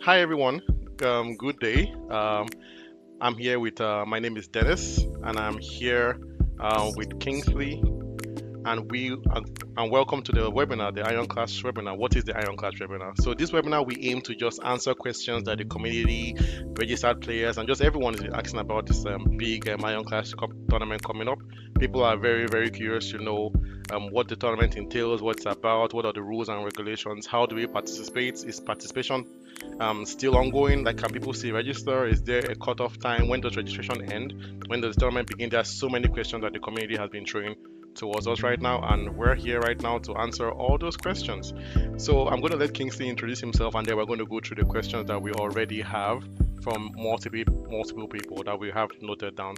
Hi everyone. Good day. I'm here with my name is Dennis, and I'm here with Kingsley, and and welcome to the webinar, the Iron Clash webinar. What is the Iron Clash webinar? So this webinar we aim to just answer questions that the community, registered players, and just everyone is asking about this big Iron Clash tournament coming up. People are very curious to know what the tournament entails, what it's about, what are the rules and regulations, how do we participate? Is participation still ongoing? Like, can people still register? Is there a cutoff time? When does registration end? When does the tournament begin? There are so many questions that the community has been throwing towards us right now, and we're here right now to answer all those questions. So I'm going to let Kingsley introduce himself, and then we're going to go through the questions that we already have from multiple people that we have noted down.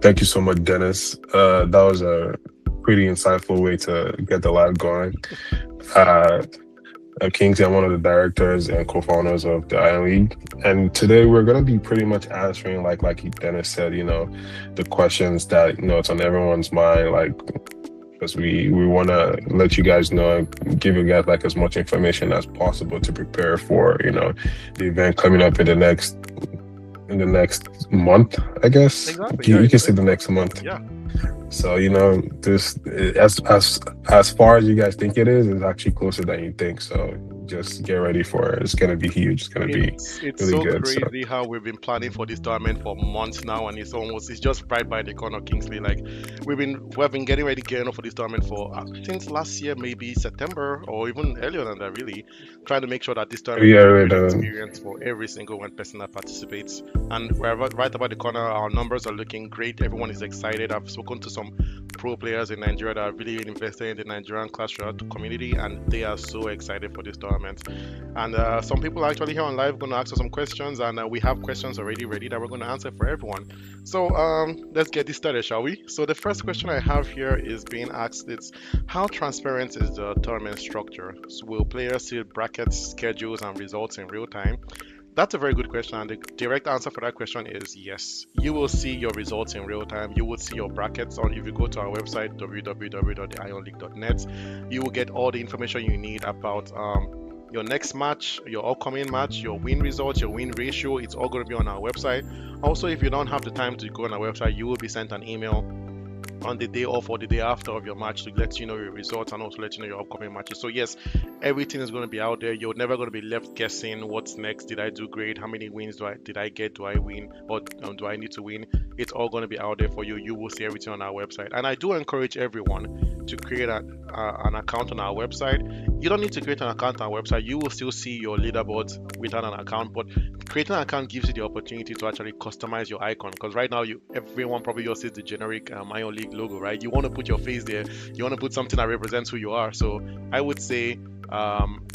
Thank you so much, Dennis. That was a pretty insightful way to get the live going. Uh, I'm Kingsley. I'm one of the directors and co-founders of the Iron League, and today we're going to be pretty much answering, Dennis said, the questions that it's on everyone's mind, because we want to let you guys know and give you guys like as much information as possible to prepare for the event coming up in the next month, I guess. Exactly. You, Yeah, you it's can say next the month. next month. Yeah. So this as far as you guys think it is actually closer than you think. So just get ready for it. It's gonna be huge. It's gonna be It's really so good. So crazy how we've been planning for this tournament for months now, and it's just right by the corner, Kingsley. Like we've been getting up for this tournament for since last year, maybe September or even earlier than that. Really, trying to make sure that this tournament yeah, is a right, great experience for every single one person that participates. And we're right about the corner. Our numbers are looking great. Everyone is excited. I've spoken to some pro players in Nigeria that are really invested in the Nigerian Clash Royale community, and they are so excited for this tournament. And some people actually here on live going to ask us some questions, and we have questions already ready that we're going to answer for everyone. So let's get this started, shall we? So the first question I have here is being asked: It's how transparent is the tournament structure? So will players see brackets, schedules, and results in real time? That's a very good question, and the direct answer for that question is yes. You will see your results in real time. You will see your brackets on if you go to our website www.theironleague.net. You will get all the information you need about your next match, your upcoming match, your win results, your win ratio. It's all going to be on our website. Also, if you don't have the time to go on our website, you will be sent an email on the day off or the day after of your match to let you know your results and also let you know your upcoming matches. So yes, everything is going to be out there. You're never going to be left guessing what's next. Did I do great? How many wins did I get? Do I win? Or do I need to win? It's all going to be out there for you. You will see everything on our website. And I do encourage everyone to create an account on our website. You don't need to create an account on our website. You will still see your leaderboards without an account, but creating an account gives you the opportunity to actually customize your icon, because right now everyone probably just sees the generic Iron League logo, right? You want to put your face there, you want to put something that represents who you are. So I would say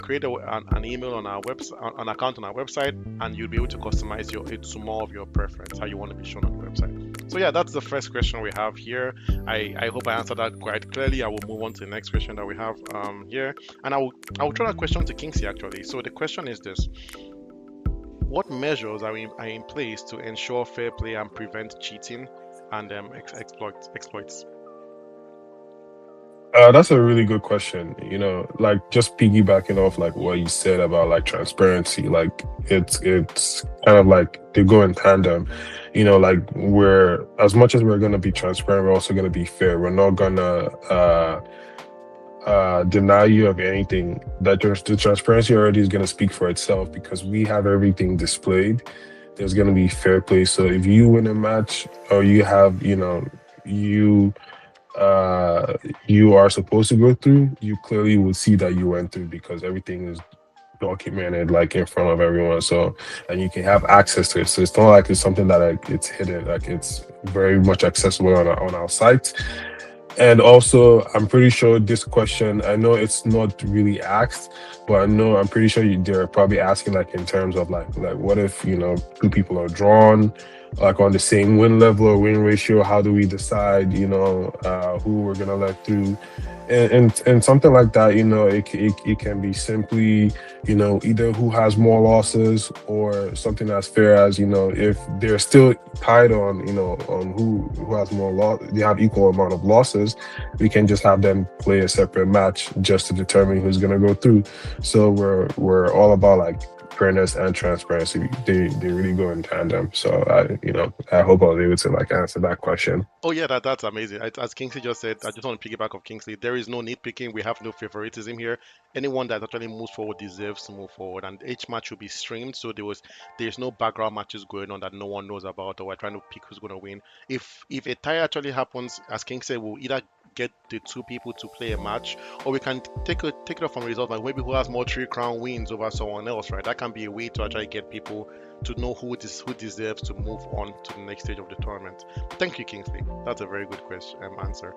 create an email on our website, an account on our website, and you'll be able to customize it to more of your preference, how you want to be shown on the website. So yeah, that's the first question we have here. I hope I answered that quite clearly. I will move on to the next question that we have here, and I will throw that question to Kingsley actually. So the question is this: what measures are in place to ensure fair play and prevent cheating and exploits? that's a really good question. Like just piggybacking off like what you said about like transparency, like it's kind of like they go in tandem. Like we're as much as we're gonna be transparent, we're also gonna be fair. We're not gonna deny you of anything. That the transparency already is going to speak for itself because we have everything displayed. There's going to be fair play. So if you win a match or you have you uh you are supposed to go through, you clearly will see that you went through because everything is documented like in front of everyone. So and you can have access to it, so it's not like it's something that like it's hidden. Like it's very much accessible on our site. And also, I'm pretty sure this question, I know it's not really asked, but I'm pretty sure they're probably asking like in terms of like what if, two people are drawn? like on the same win level or win ratio? How do we decide, who we're gonna let through? And something like that, it can be simply, either who has more losses, or something as fair as, if they're still tied on, on who has more loss, they have equal amount of losses, we can just have them play a separate match just to determine who's gonna go through. So we're all about like fairness and transparency. They really go in tandem. So I hope I was able to like answer that question. Oh yeah, that's amazing. As Kingsley just said, I just want to piggyback of Kingsley. There is no nitpicking. We have no favoritism here. Anyone that actually moves forward deserves to move forward, and each match will be streamed. So there's no background matches going on that no one knows about, or we're trying to pick who's going to win. If a tie actually happens, as King said, we'll either get the two people to play a match, or we can take it off from results, like maybe who has more Three Crown wins over someone else, right? That can be a way to actually get people to know who deserves to move on to the next stage of the tournament. Thank you, Kingsley. That's a very good question answer.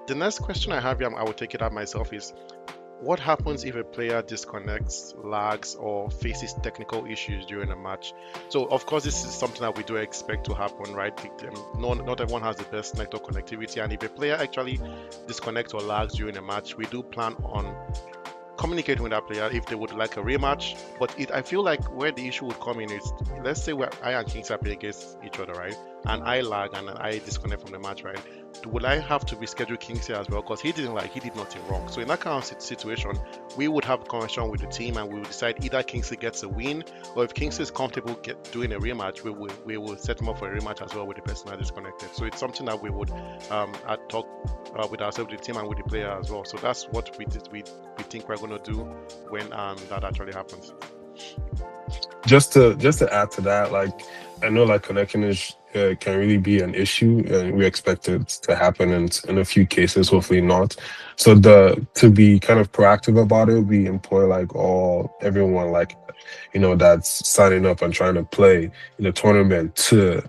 The next question I have here, I will take it up myself, is what happens if a player disconnects, lags, or faces technical issues during a match? So, of course, this is something that we do expect to happen, right? Not everyone has the best network connectivity, and if a player actually disconnects or lags during a match, we do plan on communicating with that player if they would like a rematch. But I feel like where the issue would come in is, let's say I and Kings are playing against each other, right? And I lag and I disconnect from the match, right? Would I have to reschedule Kingsley as well? Because he did nothing wrong. So in that kind of situation, we would have a conversation with the team and we would decide either Kingsley gets a win, or if Kingsley is comfortable doing a rematch, we will set him up for a rematch as well with the person that is connected. So it's something that we would talk with ourselves, the team, and with the player as well. So that's what we think we're going to do when that actually happens. Just to add to that, like I know like connection is can really be an issue, and we expect it to happen in a few cases, hopefully not. So the to be kind of proactive about it, we employ like everyone like that's signing up and trying to play in the tournament to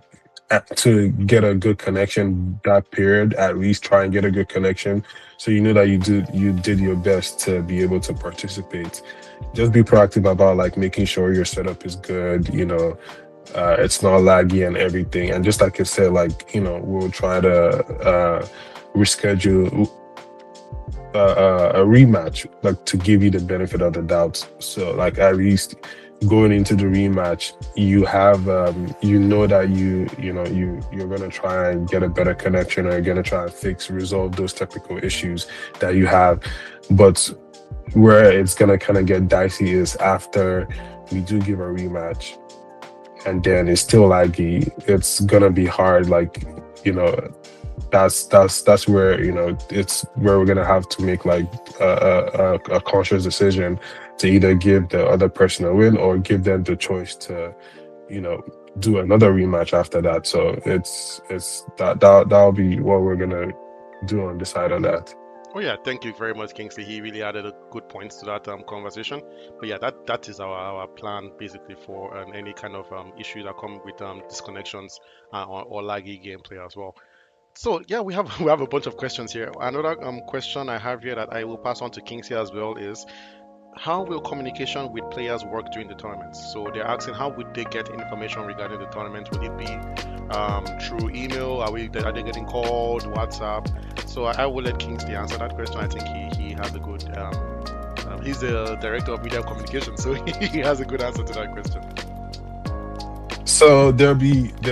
get a good connection that period, at least try and get a good connection, so you know that you did your best to be able to participate. Just be proactive about like making sure your setup is good, it's not laggy and everything. And just like I said, like we'll try to reschedule a rematch, like to give you the benefit of the doubt. So like at least going into the rematch, you have that you're gonna try and get a better connection, or you're gonna try and resolve those technical issues that you have. But where it's gonna kind of get dicey is after we do give a rematch and then it's still laggy. It's gonna be hard, like that's where it's where we're gonna have to make like a conscious decision to either give the other person a win or give them the choice to do another rematch after that. So it's that'll be what we're gonna do on decide on that. Oh yeah, thank you very much, Kingsley. He really added a good points to that conversation. But yeah, that is our plan basically for any kind of issue that come with disconnections or laggy gameplay as well. So yeah, we have we have a bunch of questions here. Another question I have here that I will pass on to Kingsley as well is, how will communication with players work during the tournaments? So they're asking, how would they get information regarding the tournament? Would it be through email? Are they getting called? WhatsApp? So I will let Kingsley answer that question. I think he has a good. He's the director of media communication, so he has a good answer to that question. So there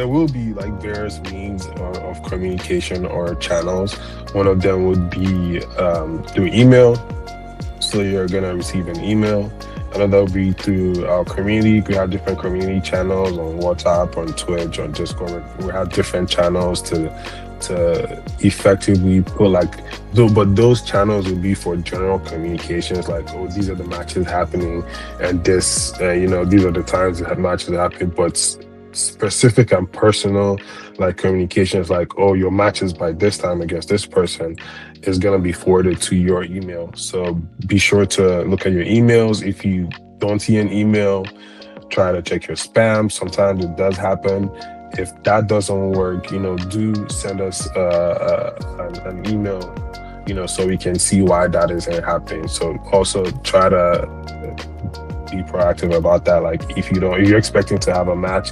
will be like various means of communication or channels. One of them would be through email. So you're gonna receive an email. Another will be through our community. We have different community channels on WhatsApp, on Twitch, on Discord. We have different channels to effectively put but those channels will be for general communications, like, oh, these are the matches happening, and this these are the times that matches happen. But specific and personal like communications, like, oh, your match is by this time against this person, is going to be forwarded to your email. So be sure to look at your emails. If you don't see an email, try to check your spam. Sometimes it does happen. If that doesn't work, do send us an email, so we can see why that isn't happening. So also try to be proactive about that. Like if you're expecting to have a match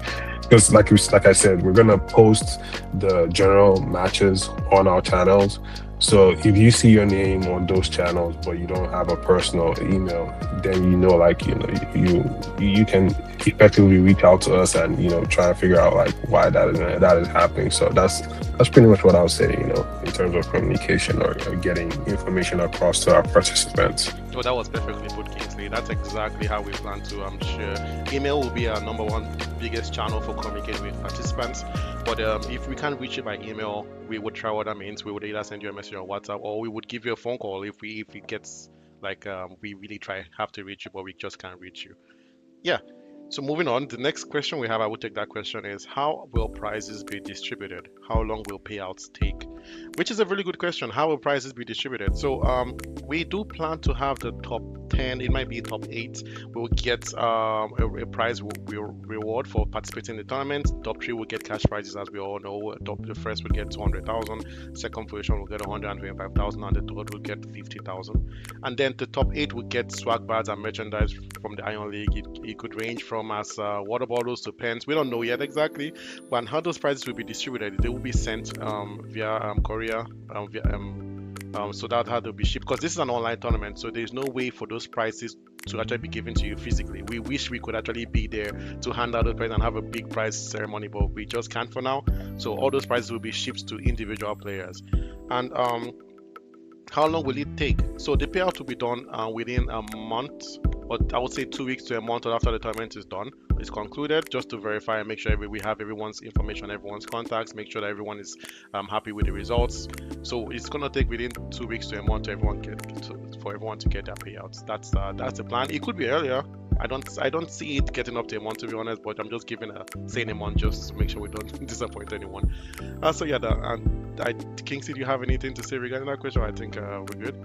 because like I said, we're gonna post the general matches on our channels. So if you see your name on those channels, but you don't have a personal email, then like you can effectively reach out to us and try and figure out like why that is happening. So that's pretty much what I would say, in terms of communication or getting information across to our participants. Oh, that was perfectly put, Kingsley. That's exactly how we plan to. I'm sure email will be our number one biggest channel for communicating with participants. But if we can't reach you by email, we would try what that means. We would either send you a message on WhatsApp, or we would give you a phone call if it gets like we really try have to reach you, but we just can't reach you. Yeah. So moving on, the next question we have, I will take that question is how will prizes be distributed? How long will payouts take? Which is a really good question. How will prizes be distributed? So we do plan to have the top 10, it might be top 8. We'll get a prize reward for participating in the tournament. Top 3 will get cash prizes, as we all know. The first will get 200,000, second position will get 125,000, and the third will get 50,000. And then the top 8 will get swag bags and merchandise from the Iron League. It could range from as water bottles to pens. We don't know yet exactly, but how those prizes will be distributed, they will be sent via courier, so that's how they'll be shipped. Because this is an online tournament, so there's no way for those prizes to actually be given to you physically. We wish we could actually be there to hand out those prizes and have a big prize ceremony, but we just can't for now. So all those prizes will be shipped to individual players. And how long will it take? So the payout will be done within a month, or I would say 2 weeks to a month after the tournament is done, is concluded, just to verify and make sure we have everyone's information, everyone's contacts, make sure that everyone is happy with the results. So it's gonna take within 2 weeks to a month for everyone to get their payouts. That's the plan. It could be earlier. I don't see it getting up to a month, to be honest, but I'm just saying a month just to make sure we don't disappoint anyone. So yeah, Kingsley, do you have anything to say regarding that question? I think we're good.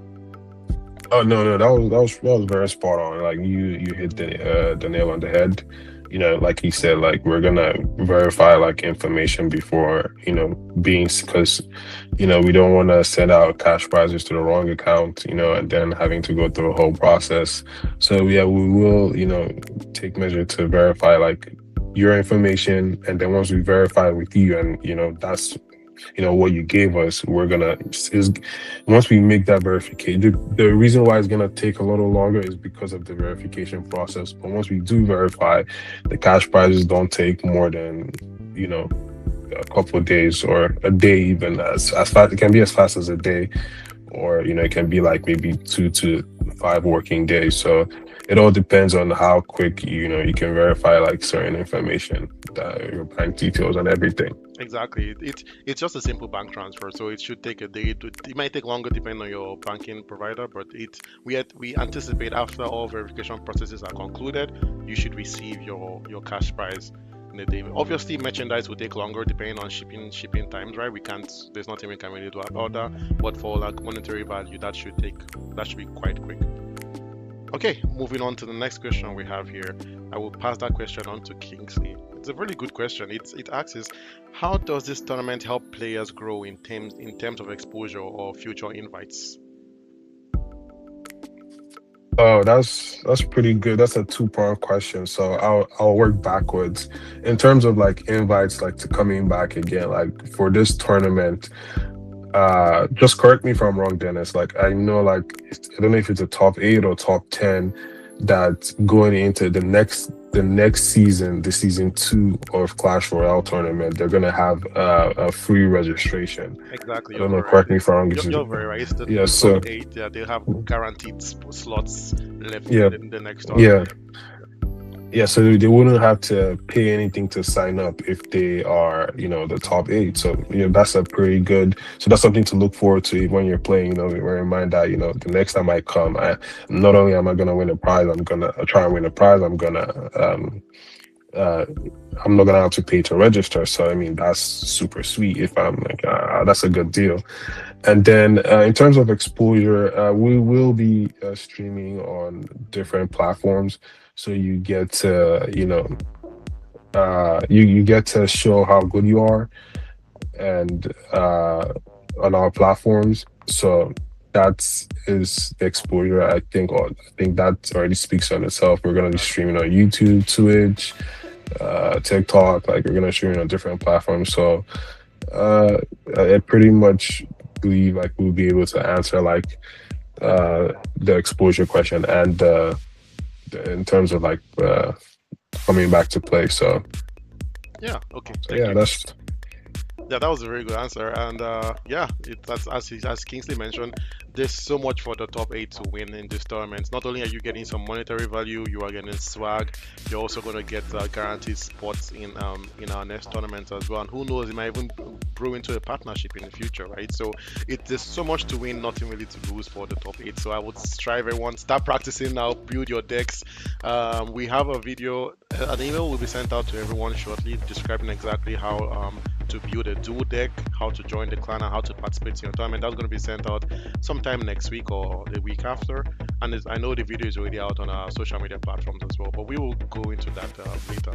Oh no, that was very spot on. Like you hit the nail on the head. Like you said, like we're gonna verify like information before being, because we don't want to send out cash prizes to the wrong account, and then having to go through a whole process. So yeah, we will take measure to verify like your information, and then once we verify with you, and that's what you gave us, we're gonna is once we make that verification, the reason why it's gonna take a little longer is because of the verification process. But once we do verify, the cash prizes don't take more than a couple of days or a day, even as fast. It can be as fast as a day, or it can be like maybe 2 to 5 working days. So it all depends on how quick you can verify like certain information, your bank details and everything. Exactly. It's just a simple bank transfer, so it should take a day. It might take longer depending on your banking provider, but we anticipate after all verification processes are concluded, you should receive your cash prize in a day. Obviously, merchandise will take longer depending on shipping times, right? There's nothing we can really do about that. But for like monetary value, that should be quite quick. Okay, moving on to the next question we have here. I will pass that question on to Kingsley. It's a really good question. It asks, how does this tournament help players grow in terms of exposure or future invites? Oh, that's pretty good. That's a two-part question. So I'll work backwards. In terms of like invites, like to coming back again, like for this tournament, just correct me if I'm wrong, Dennis. Like I know, like I don't know if it's a top 8 or top 10 that going into the next season, the season 2 of Clash Royale tournament, they're gonna have a free registration. Exactly, I you're don't know. very right. Correct me if I'm wrong. You're very right. It's Yeah. the top So 8. Yeah, they have guaranteed slots left yeah, in the next yeah. tournament. Yeah, so they wouldn't have to pay anything to sign up if they are, the top 8. So, that's a pretty good. So that's something to look forward to when you're playing. Bear in mind that the next time I come, I not only am I gonna win a prize, I'm gonna try and win a prize. Uh, I'm not gonna have to pay to register. So I mean, that's super sweet. If I'm like, that's a good deal. And then in terms of exposure, we will be streaming on different platforms, so you get to you get to show how good you are, and on our platforms. So that is the exposure. I think that already speaks on itself. We're gonna be Exactly. streaming on YouTube, Twitch, TikTok. Like we're gonna stream on different platforms. So uh, I pretty much believe like we'll be able to answer like the exposure question and in terms of like coming back to play. Yeah, okay, So thank yeah, you. that's Yeah, that was a very good answer. And yeah, that's as Kingsley mentioned, there's so much for the top eight to win in this tournament. Not only are you getting some monetary value, you are getting swag. You're also going to get guaranteed spots in our next tournament as well. And who knows, it might even grow into a partnership in the future, right? So there's so much to win, nothing really to lose for the top eight. So I would strive everyone start practicing now, build your decks. We have a video, an email will be sent out to everyone shortly describing exactly how to build a dual deck, how to join the clan, and how to participate in your tournament. That's going to be sent out sometime next week or the week after. And I know the video is already out on our social media platforms as well, but we will go into that later.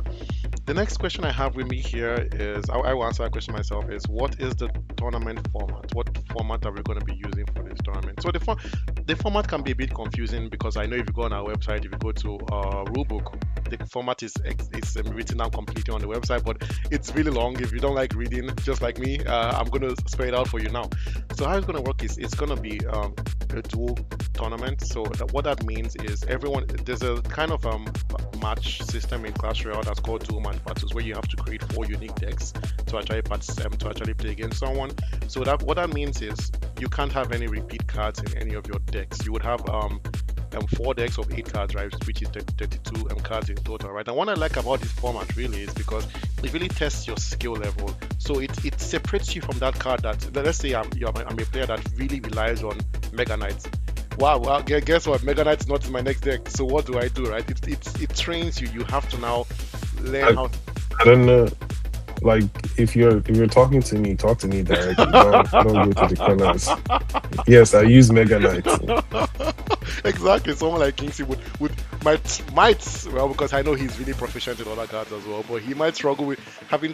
The next question I have with me here is I will answer that question myself. Is what is the tournament format? What format are we going to be using for this tournament? So the format can be a bit confusing because I know if you go on our website, if you go to rulebook, the format is written down completely on the website, but it's really long. If you don't like reading, just like me, I'm going to spell it out for you now. So how it's going to work is it's going to be a dual tournament. So what that means is there's a kind of match system in Clash Royale that's called dual match battles, where you have to create 4 unique decks to actually to actually play against someone. So what that means is you can't have any repeat cards in any of your decks. You would have 4 decks of 8 cards, right, which is 32 cards in total, right? And what I like about this format really is because it really tests your skill level. So it separates you from that card that, let's say I'm a player that really relies on Mega Knights. Wow, well, guess what? Mega Knight's not in my next deck. So what do I do, right? It trains you. You have to now learn how. I don't know. Like if you're talking to me, talk to me directly. Don't go to the corners. Yes, I use Mega Knight. Exactly. Someone like Kingsley might well, because I know he's really proficient in other cards as well, but he might struggle with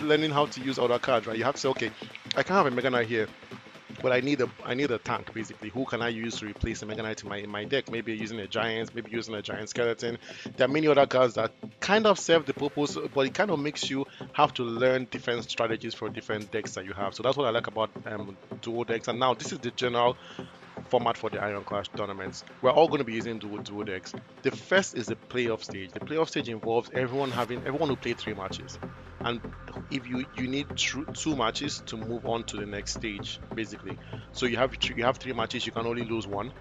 learning how to use other cards, right? You have to say, okay, I can have a Mega Knight here, but I need a tank basically. Who can I use to replace a Mega Knight in my deck? Maybe using a giant, maybe using a giant skeleton. There are many other cards that kind of serve the purpose, but it kind of makes you have to learn different strategies for different decks that you have. So that's what I like about dual decks. And now this is the general format for the Iron Clash tournaments. We're all going to be using dual decks. The first is the playoff stage. The playoff stage involves everyone who played 3 matches, and if you need 2 matches to move on to the next stage, basically. So you have 3 matches, you can only lose 1.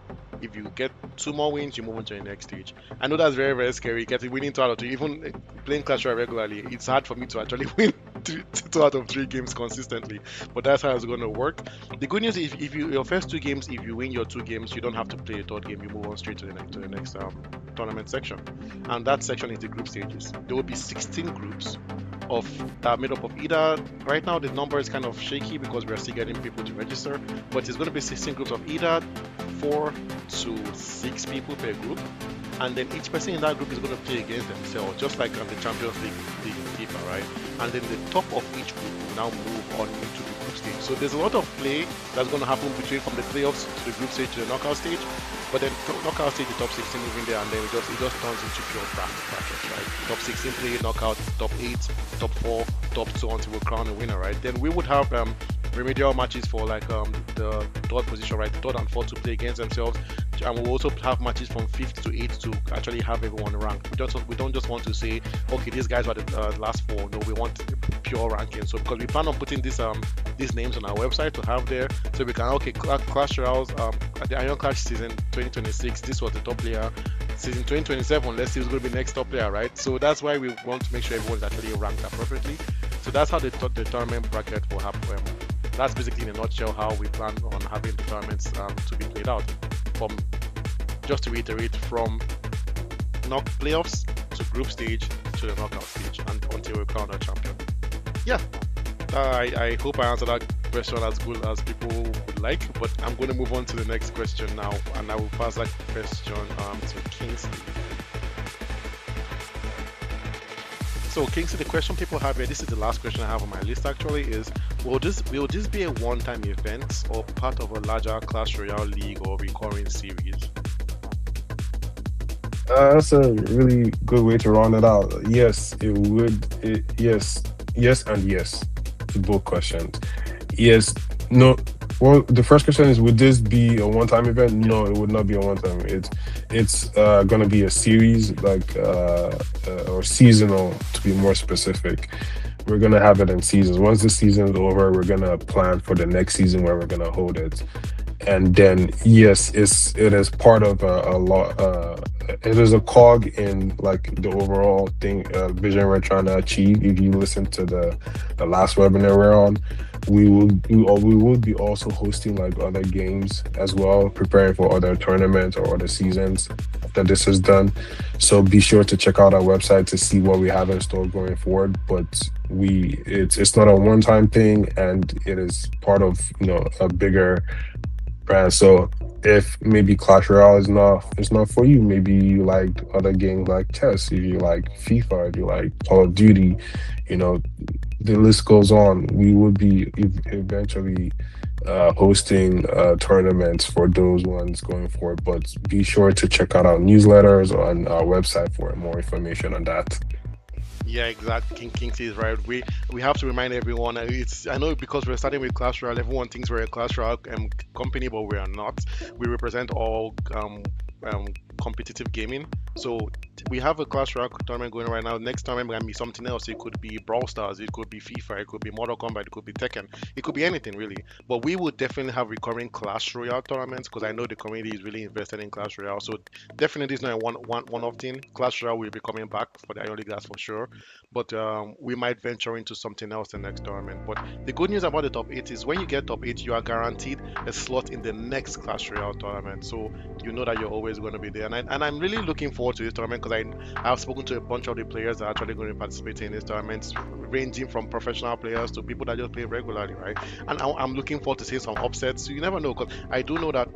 If you get 2 more wins, you move on to the next stage. I know that's very, very scary. Winning 2 out of 3, even playing Clash Royale regularly, it's hard for me to actually win 2 out of 3 games consistently. But that's how it's going to work. The good news is, if your first 2 games, if you win your 2 games, you don't have to play a 3rd game. You move on straight to the next tournament section, and that section is the group stages. There will be 16 groups made up of either, right now the number is kind of shaky because we're still getting people to register, but it's going to be 16 groups of either 4 to 6 people per group, and then each person in that group is going to play against themselves, just like on the Champions League in FIFA, right? And then the top of each group will now move on into the group stage. So there's a lot of play that's going to happen from the playoffs to the group stage to the knockout stage. But then knockout stage, the top 16 moving there, and then it just turns into pure brackets, right? Top 16 play, knockout, top 8, top 4, top 2 until we crown a winner, right? Then we would have remedial matches for like the 3rd position, right? The 3rd and 4th to play against themselves, and we'll also have matches from 5th to 8th to actually have everyone ranked. We don't just want to say, okay, these guys are the last 4. No, we want pure ranking. So because we plan on putting these names on our website to have there, so we can Clash Royale at the Iron Clash season 2026. This was the top player. Season 2027, let's see who's going to be next top player, right? So that's why we want to make sure everyone's actually ranked appropriately. So that's how the tournament bracket will happen. That's basically in a nutshell how we plan on having the tournaments to be played out. Just to reiterate, from playoffs to group stage to the knockout stage, and until we crown a champion. Yeah, I hope I answered that question as good as people would like, but I'm going to move on to the next question now, and I will pass that question to Kingsley. So Kingsley, the question people have here, this is the last question I have on my list actually, is will this be a one-time event or part of a larger Clash Royale league or recurring series? That's a really good way to round it out. Yes, it would. Yes, yes, and yes to both questions. Yes, no. Well, the first question is: would this be a one-time event? Yeah. No, it would not be a one-time. It's gonna be a series, like or seasonal, to be more specific. We're gonna have it in seasons. Once the season is over, we're gonna plan for the next season where we're gonna hold it. And then yes, it is part of a lot. It is a cog in like the overall thing vision we're trying to achieve. If you listen to the last webinar we're on, we would be also hosting like other games as well, preparing for other tournaments or other seasons after this is done. So be sure to check out our website to see what we have in store going forward. But it's not a one time thing, and it is part of a bigger brand. So if maybe Clash Royale is not for you, maybe you like other games like chess, if you like FIFA, if you like Call of Duty, you know, the list goes on. We would be eventually hosting tournaments for those ones going forward. But be sure to check out our newsletters on our website for more information on that. Yeah, exactly. Kingsley is right. We have to remind everyone. It's I know because we're starting with Clash Royale. Everyone thinks we're a Clash Royale company, but we are not. We represent all um, competitive gaming. So we have a Clash Royale tournament going right now. Next tournament can be something else. It could be Brawl Stars. It could be FIFA. It could be Mortal Kombat. It could be Tekken. It could be anything really. But we would definitely have recurring Clash Royale tournaments because I know the community is really invested in Clash Royale. So definitely it's not a one-off thing. Clash Royale will be coming back for the Iron League, that's for sure. But we might venture into something else the next tournament. But the good news about the top eight is when you get top eight, you are guaranteed a slot in the next Clash Royale tournament. So you know that you're always going to be there. And I'm really looking forward to this tournament because I've spoken to a bunch of the players that are actually going to participate in this tournament, ranging from professional players to people that just play regularly, right? And I'm looking forward to seeing some upsets. So you never know because I do know that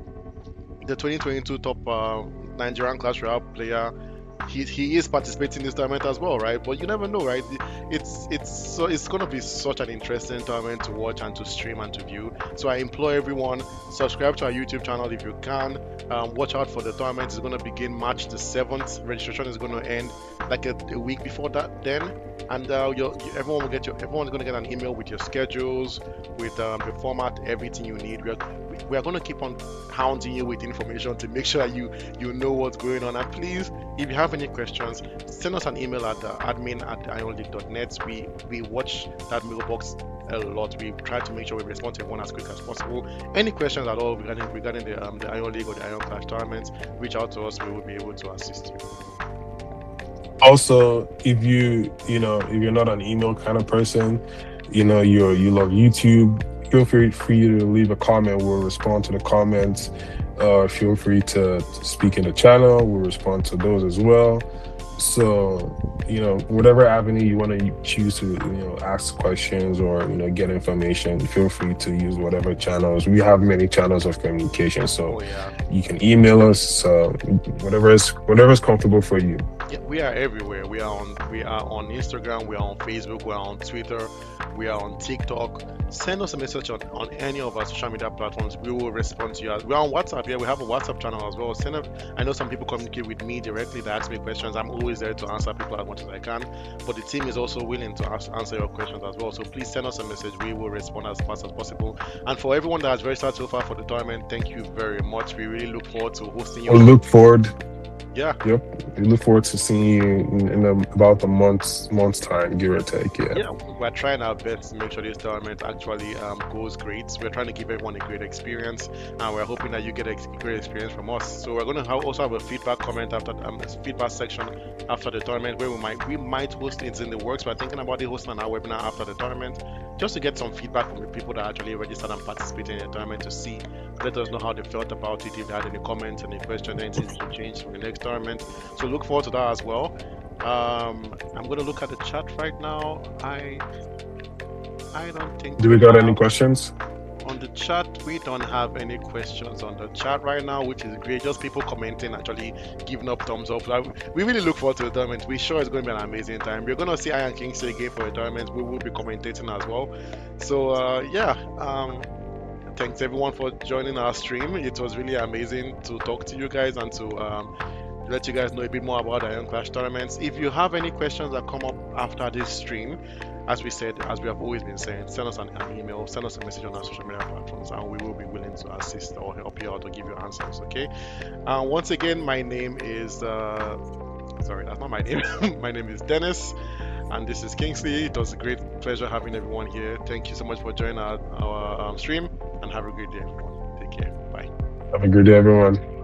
the 2022 top Nigerian Clash Royale player he is participating in this tournament as well, right? But you never know, right? It's gonna be such an interesting tournament to watch and to stream and to view. So I implore everyone, subscribe to our YouTube channel if you can. Watch out for the tournament. It's gonna begin March the 7th. Registration is gonna end like a week before that then. And everyone will everyone's gonna get an email with your schedules, with the format, everything you need. We are gonna keep on hounding you with information to make sure you know what's going on. And please, if you have any questions, send us an email at admin@theironleague.net. We watch that mailbox a lot. We try to make sure we respond to everyone as quick as possible. Any questions at all regarding the Iron League or the Iron Clash tournaments, reach out to us. We will be able to assist you. Also, if if you're not an email kind of person, you love YouTube, feel free to leave a comment. We'll respond to the comments. Feel free to speak in the channel. We'll respond to those as well. So, whatever avenue you want to choose to, ask questions or, get information, feel free to use whatever channels. We have many channels of communication. So Oh yeah. you can email us, whatever's comfortable for you. Yeah, we are everywhere. We are on Instagram, we are on Facebook, we are on Twitter, we are on TikTok. Send us a message on any of our social media platforms. We will respond to you. We're on WhatsApp. Yeah, we have a WhatsApp channel as well. I know some people communicate with me directly. They ask me questions. I'm always there to answer people as much as I can. But the team is also willing to answer your questions as well. So please send us a message. We will respond as fast as possible. And for everyone that has registered so far for the tournament, thank you very much. We really look forward to hosting you. We'll look forward. Yeah. Yep. We look forward to seeing you about a month's time, give or take. Yeah. Yeah, we're trying our best to make sure this tournament actually goes great. We're trying to give everyone a great experience, and we're hoping that you get a great experience from us. So we're going to also have a feedback comment after feedback section after the tournament where we might host it in the works. We're thinking about it hosting our webinar after the tournament just to get some feedback from the people that actually registered and participated in the tournament to see, let us know how they felt about it, if they had any comments, any questions, anything to change for the next tournament. So look forward to that as well. I'm gonna look at the chat right now. I don't think Do we got any questions? on the chat. We don't have any questions on the chat right now, which is great. Just people commenting, actually giving up thumbs up. We really look forward to the tournament. We're sure it's going to be an amazing time. We're going to see Iron Kingsley again for the tournament. We will be commentating as well. So thanks everyone for joining our stream. It was really amazing to talk to you guys and to let you guys know a bit more about our Iron Clash tournaments. If you have any questions that come up after this stream, as we said, as we have always been saying, send us an email, send us a message on our social media platforms, and we will be willing to assist or help you out or give you answers. Okay. Once again, my name is sorry, that's not my name. My name is Dennis, and this is Kingsley. It was a great pleasure having everyone here. Thank you so much for joining our stream, and have a great day, everyone. Take care. Bye. Have a good day, everyone.